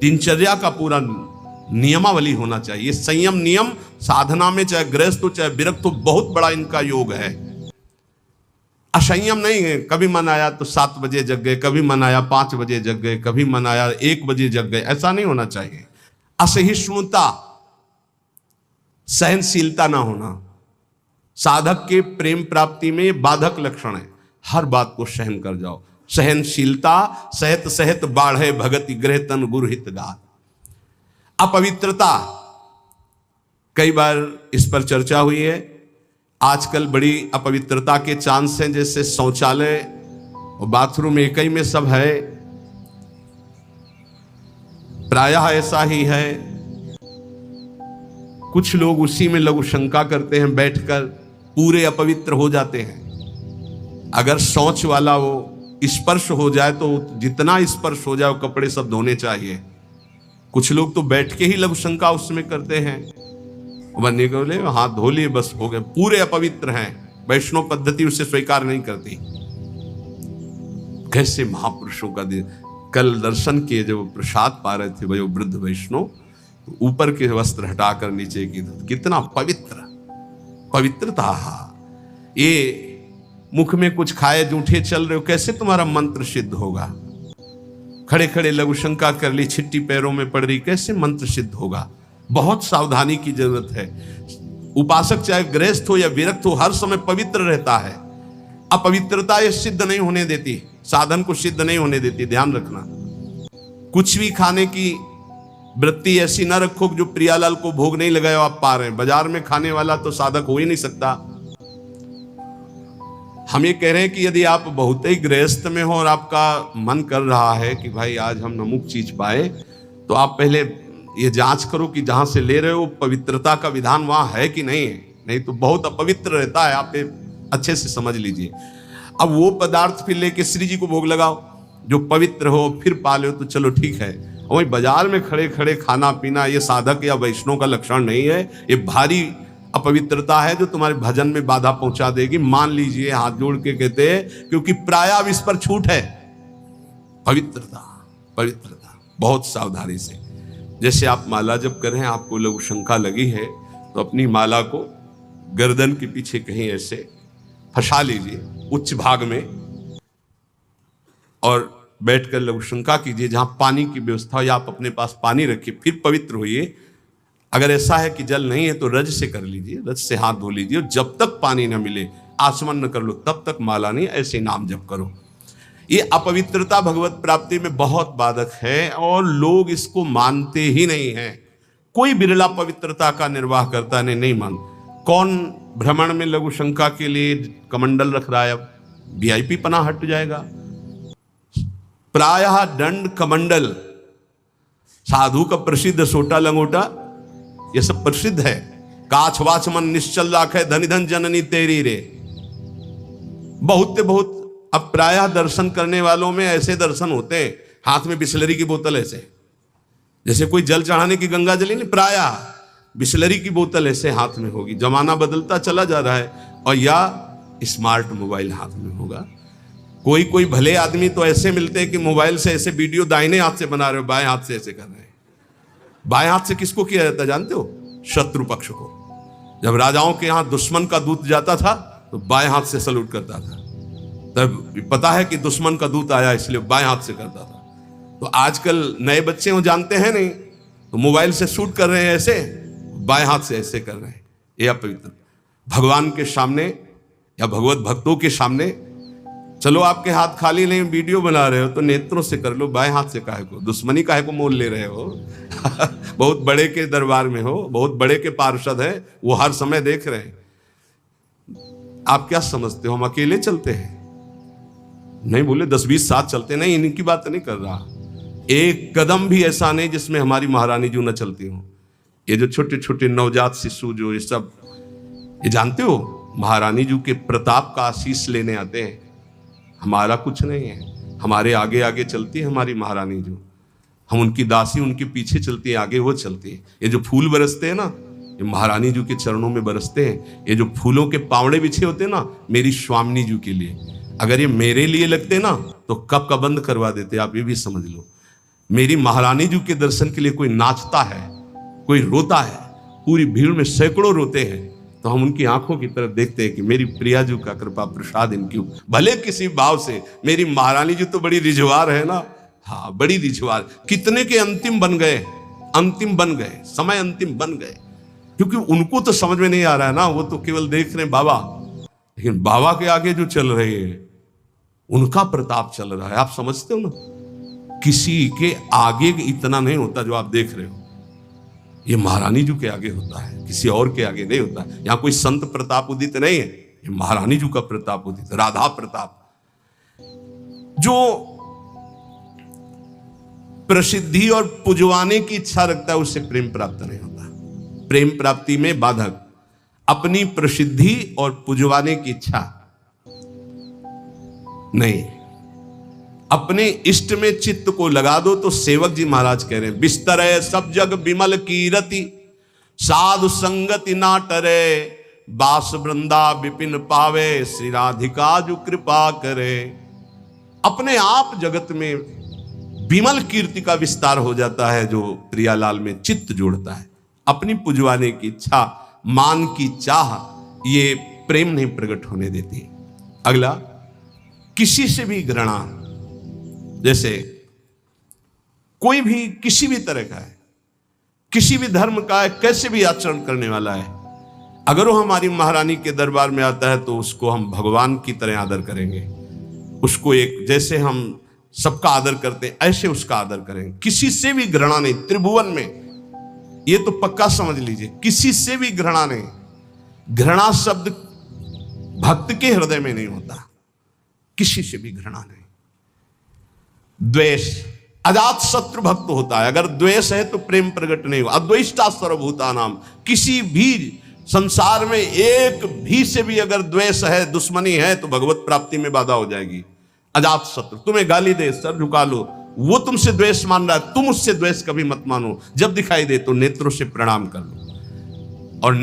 दिनचर्या का पूरा नियमावली होना चाहिए। संयम नियम साधना में चाहे गृहस्थ हो चाहे विरक्त हो, बहुत बड़ा इनका योग है। असंयम नहीं है, कभी मन आया तो 7 बजे जग गए, कभी मन आया 5 बजे जग गए, कभी मन आया 1 बजे जग गए, ऐसा नहीं होना चाहिए। असहिष्णुता, सहनशीलता ना होना साधक के प्रेम प्राप्ति में बाधक लक्षण है। हर बात को सहन कर जाओ। सहनशीलता सहत सहत बाढ़े भगति गृह तन गुरु हित गात। अपवित्रता, कई बार इस पर चर्चा हुई है। आजकल बड़ी अपवित्रता के चांस हैं, जैसे शौचालय और बाथरूम एक ही में सब है, प्रायः ऐसा ही है। कुछ लोग उसी में लघु शंका करते हैं, बैठकर पूरे अपवित्र हो जाते हैं। अगर शौच वाला वो स्पर्श हो जाए तो जितना स्पर्श हो जाए कपड़े सब धोने चाहिए। कुछ लोग तो बैठ के ही लघु शंका उसमें करते हैं, बनने को बोले हाथ धो लिए बस हो गए, पूरे अपवित्र हैं। वैष्णव पद्धति उसे स्वीकार नहीं करती। कैसे महापुरुषों का दिन, कल दर्शन किए जब प्रसाद पा रहे थे वो वृद्ध वैष्णव, ऊपर के वस्त्र हटाकर नीचे की, कितना पवित्र पवित्रता। ये मुख में कुछ खाए जूठे चल रहे हो, कैसे तुम्हारा मंत्र सिद्ध होगा? खड़े खड़े लघु शंका कर ली, छिट्टी पैरों में पड़ रही, कैसे मंत्र सिद्ध होगा? बहुत सावधानी की जरूरत है। उपासक चाहे गृहस्थ हो या विरक्त हो, हर समय पवित्र रहता है। अपवित्रता ये सिद्ध नहीं होने देती, साधन को सिद्ध नहीं होने देती, ध्यान रखना। कुछ भी खाने की वृत्ति ऐसी न रखो जो प्रियालाल को भोग नहीं लगाया आप पा रहे हैं। बाजार में खाने वाला तो साधक हो ही नहीं सकता। हम ये कह रहे हैं कि यदि आप बहुत ही गृहस्थ में हो और आपका मन कर रहा है कि भाई आज हम नमुक चीज पाए, तो आप पहले ये जांच करो कि जहां से ले रहे हो पवित्रता का विधान वहां है कि नहीं है। नहीं तो बहुत अपवित्र रहता है, आप अच्छे से समझ लीजिए। अब वो पदार्थ फिर लेके श्री जी को भोग लगाओ जो पवित्र हो, फिर पा लो तो चलो ठीक है। वही बाजार में खड़े खड़े खाना पीना ये साधक या वैष्णव का लक्षण नहीं है। ये भारी अपवित्रता है जो तुम्हारे भजन में बाधा पहुंचा देगी। मान लीजिए, हाथ जोड़ के कहते हैं, क्योंकि प्रायः अब इस पर छूट है। पवित्रता पवित्रता बहुत सावधानी से। जैसे आप माला जप कर रहे हैं, आपको लघु शंका लगी है, तो अपनी माला को गर्दन के पीछे कहीं ऐसे फंसा लीजिए उच्च भाग में, और बैठकर लघु शंका कीजिए। जहां पानी की व्यवस्था हो या आप अपने पास पानी रखिए, फिर पवित्र होइए। अगर ऐसा है कि जल नहीं है तो रज से कर लीजिए, रज से हाथ धो लीजिए, और जब तक पानी न मिले आचमन न कर लो तब तक माला नहीं, ऐसे नाम जप करो। ये अपवित्रता भगवत प्राप्ति में बहुत बाधक है और लोग इसको मानते ही नहीं हैं। कोई बिरला पवित्रता का निर्वाह करता नहीं मान। कौन भ्रमण में लघु शंका के लिए कमंडल रख रहा है? अब वीआईपी पना हट जाएगा। प्रायः दंड कमंडल, साधु का प्रसिद्ध सोटा लंगोटा, ये सब प्रसिद्ध है। काछ वाच मन निश्चल राखे, धनी धन जननी तेरी रे। बहुत अब प्रायः दर्शन करने वालों में ऐसे दर्शन होते हैं, हाथ में बिस्लरी की बोतल ऐसे, जैसे कोई जल चढ़ाने की गंगा जली नहीं, प्रायः बिस्लरी की बोतल ऐसे हाथ में होगी। जमाना बदलता चला जा रहा है, और या स्मार्ट मोबाइल हाथ में होगा। कोई भले आदमी तो ऐसे मिलते हैं कि मोबाइल से ऐसे वीडियो दाहिने हाथ से बना रहे हो, बाएं हाथ से ऐसे कर रहे हैं। बाएं हाथ से किसको किया जाता है जानते हो? शत्रु पक्ष को। जब राजाओं के यहां दुश्मन का दूत जाता था तो बाएं हाथ से सलूट करता था। तब पता है कि दुश्मन का दूत आया, इसलिए बाएं हाथ से करता था। तो आजकल नए बच्चे वो जानते हैं नहीं, तो मोबाइल से शूट कर रहे हैं ऐसे, बाएं हाथ से ऐसे कर रहे हैं। ये अपवित्र। भगवान के सामने या भगवत भक्तों के सामने, चलो आपके हाथ खाली नहीं, वीडियो बना रहे हो तो नेत्रों से कर लो, बाएं हाथ से काहे को? दुश्मनी काहे को मोल ले रहे हो? बहुत बड़े के दरबार में हो, बहुत बड़े के पार्षद है, वो हर समय देख रहे हैं। आप क्या समझते हो हम अकेले चलते हैं? नहीं बोले 10-20 साथ चलते, नहीं, इनकी बात नहीं कर रहा। एक कदम भी ऐसा नहीं जिसमें हमारी महारानी जी न चलती हो। ये जो छोटे छोटे नवजात शिशु जो ये सब, ये जानते हो महारानी जी के प्रताप का आशीष लेने आते हैं। हमारा कुछ नहीं है, हमारे आगे आगे चलती है हमारी महारानी जी। हम उनकी दासी, उनके पीछे चलती है, आगे वो चलती है। ये जो फूल बरसते हैं ना, ये महारानी जी के चरणों में बरसते हैं। ये जो फूलों के पावड़े बिछे होते हैं ना, मेरी स्वामिनी जी के लिए। अगर ये मेरे लिए लगते ना तो कब का बंद करवा देते, आप ये भी समझ लो। मेरी महारानी जी के दर्शन के लिए कोई नाचता है, कोई रोता है, पूरी भीड़ में सैकड़ों रोते हैं, तो हम उनकी आंखों की तरफ देखते हैं कि मेरी प्रिया जी का कृपा प्रसाद इनकी, भले किसी भाव से। मेरी महारानी जी तो बड़ी रिझवार है ना, हाँ बड़ी रिझवार। कितने के अंतिम बन गए, अंतिम बन गए, समय अंतिम बन गए, क्योंकि उनको तो समझ में नहीं आ रहा है ना, वो तो केवल देख रहे हैं बाबा, लेकिन बाबा के आगे जो चल रहे हैं उनका प्रताप चल रहा है। आप समझते हो ना, किसी के आगे इतना नहीं होता जो आप देख रहे हो, ये महारानी जी के आगे होता है, किसी और के आगे नहीं होता। यहां कोई संत प्रताप उदित नहीं है, ये महारानी जी का प्रताप उदित, राधा प्रताप। जो प्रसिद्धि और पुजवाने की इच्छा रखता है उससे प्रेम प्राप्त नहीं होता। प्रेम प्राप्ति में बाधक अपनी प्रसिद्धि और पुजवाने की इच्छा नहीं, अपने इष्ट में चित्त को लगा दो। तो सेवक जी महाराज कह रहे हैं, बिस्तर है सब जग विमल कीरति, साधु संगति ना टरे, बास वृंदा विपिन पावे, श्री राधिका जो कृपा करे। अपने आप जगत में विमल कीर्ति का विस्तार हो जाता है जो प्रियालाल में चित्त जोड़ता है। अपनी पुजवाने की इच्छा, मान की चाह, ये प्रेम नहीं प्रकट होने देती। अगला, किसी से भी घृणा, जैसे कोई भी किसी भी तरह का है, किसी भी धर्म का है, कैसे भी आचरण करने वाला है, अगर वो हमारी महारानी के दरबार में आता है तो उसको हम भगवान की तरह आदर करेंगे। उसको एक, जैसे हम सबका आदर करते हैं ऐसे उसका आदर करेंगे। किसी से भी घृणा नहीं, त्रिभुवन में ये तो पक्का समझ लीजिए, किसी से भी घृणा नहीं। घृणा शब्द भक्त के हृदय में नहीं होता, किसी से भी घृणा नहीं। द्वेष, अजात शत्रु भक्त होता है, अगर द्वेष है तो प्रेम प्रकट नहीं हुआ। अद्वेष्टा सर्वभूता नाम, किसी भी संसार में एक भी से भी अगर द्वेष है, दुश्मनी है, तो भगवत प्राप्ति में बाधा हो जाएगी। अजात शत्रु, तुम्हें गाली दे, सर झुका लो, वो तुमसे द्वेष मान रहा है, तुम उससे द्वेष कभी मत मानो। जब दिखाई दे तो नेत्रों से प्रणाम कर लो। और